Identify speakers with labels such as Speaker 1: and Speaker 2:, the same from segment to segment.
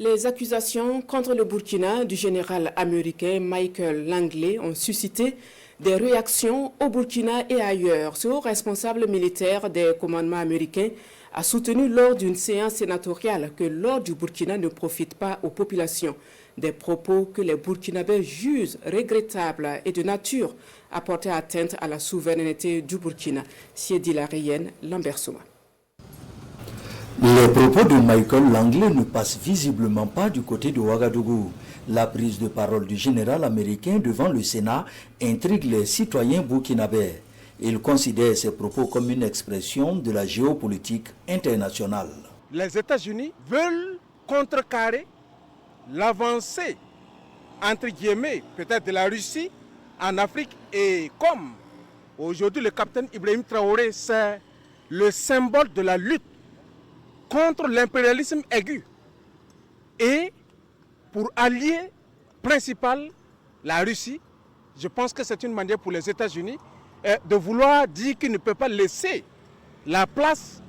Speaker 1: Les accusations contre le Burkina du général américain Michael Langley ont suscité des réactions au Burkina et ailleurs. Ce haut responsable militaire des commandements américains a soutenu lors d'une séance sénatoriale que l'ordre du Burkina ne profite pas aux populations. Des propos que les Burkinabés jugent regrettables et de nature à porter atteinte à la souveraineté du Burkina. Siedi Larayenne, Lambert Souma.
Speaker 2: Les propos de Michael Langley ne passent visiblement pas du côté de Ouagadougou. La prise de parole du général américain devant le Sénat intrigue les citoyens burkinabés. Il considère ces propos comme une expression de la géopolitique internationale.
Speaker 3: Les États-Unis veulent contrecarrer l'avancée, entre guillemets, peut-être de la Russie en Afrique. Et comme aujourd'hui le capitaine Ibrahim Traoré, c'est le symbole de la lutte contre l'impérialisme aigu. Et pour allié principal la Russie, je pense que c'est une manière pour les États-Unis de vouloir dire qu'ils ne peuvent pas laisser la place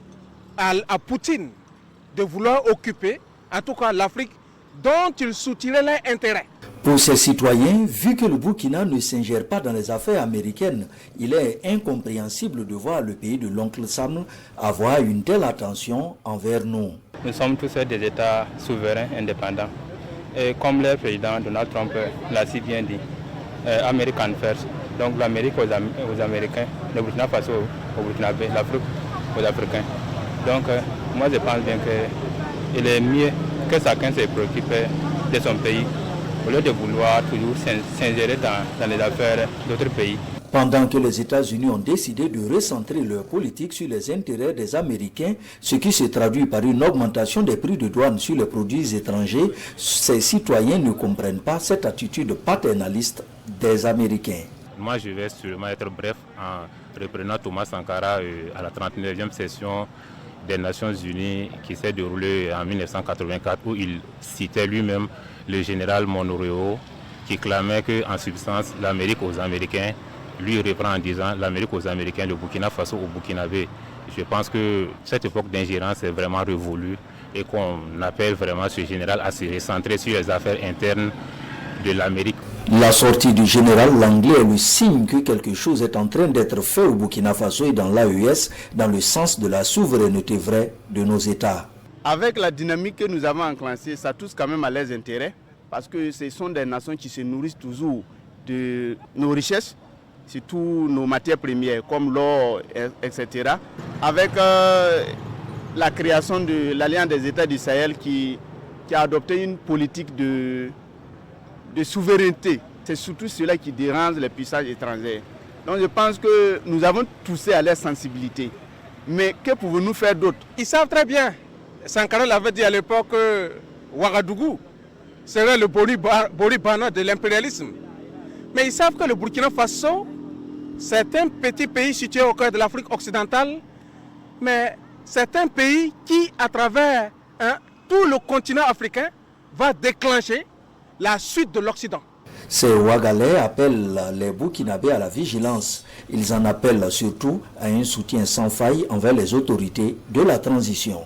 Speaker 3: à Poutine, de vouloir occuper, en tout cas l'Afrique, dont ils soutiennent leurs intérêts.
Speaker 2: Pour ces citoyens, vu que le Burkina ne s'ingère pas dans les affaires américaines, il est incompréhensible de voir le pays de l'oncle Sam avoir une telle attention envers nous.
Speaker 4: Nous sommes tous des États souverains, indépendants. Et comme le président Donald Trump l'a si bien dit, American First. Donc l'Amérique aux Américains, le Burkina Faso aux Burkinabés, l'Afrique aux Africains. Donc moi je pense bien qu'il est mieux que chacun se préoccupe de son pays, au lieu de vouloir toujours s'ingérer dans les affaires d'autres pays.
Speaker 2: Pendant que les États-Unis ont décidé de recentrer leur politique sur les intérêts des Américains, ce qui se traduit par une augmentation des prix de douane sur les produits étrangers, ces citoyens ne comprennent pas cette attitude paternaliste des Américains.
Speaker 5: Moi, je vais sûrement être bref en reprenant Thomas Sankara à la 39e session des Nations Unies qui s'est déroulée en 1984, où il citait lui-même le général Monroe qui clamait qu'en substance, l'Amérique aux Américains, lui reprend en disant l'Amérique aux Américains, le Burkina Faso aux Burkinabés. Je pense que cette époque d'ingérence est vraiment révolue et qu'on appelle vraiment ce général à se recentrer sur les affaires internes de l'Amérique.
Speaker 2: La sortie du général Langley est le signe que quelque chose est en train d'être fait au Burkina Faso et dans l'AES dans le sens de la souveraineté vraie de nos États.
Speaker 6: Avec la dynamique que nous avons enclenchée, ça touche quand même à leurs intérêts parce que ce sont des nations qui se nourrissent toujours de nos richesses, surtout nos matières premières comme l'or, etc. Avec la création de l'Alliance des États du Sahel qui a adopté une politique de souveraineté. C'est surtout cela qui dérange les puissances étrangères. Donc je pense que nous avons touché à leur sensibilité. Mais que pouvons-nous faire d'autre?
Speaker 3: Ils savent très bien, Sankara l'avait dit à l'époque, Ouagadougou serait le Boribana de l'impérialisme. Mais ils savent que le Burkina Faso, c'est un petit pays situé au cœur de l'Afrique occidentale, mais c'est un pays qui, à travers tout le continent africain, va déclencher la suite de l'Occident.
Speaker 2: Ces Ouagalais appellent les Burkinabés à la vigilance. Ils en appellent surtout à un soutien sans faille envers les autorités de la transition.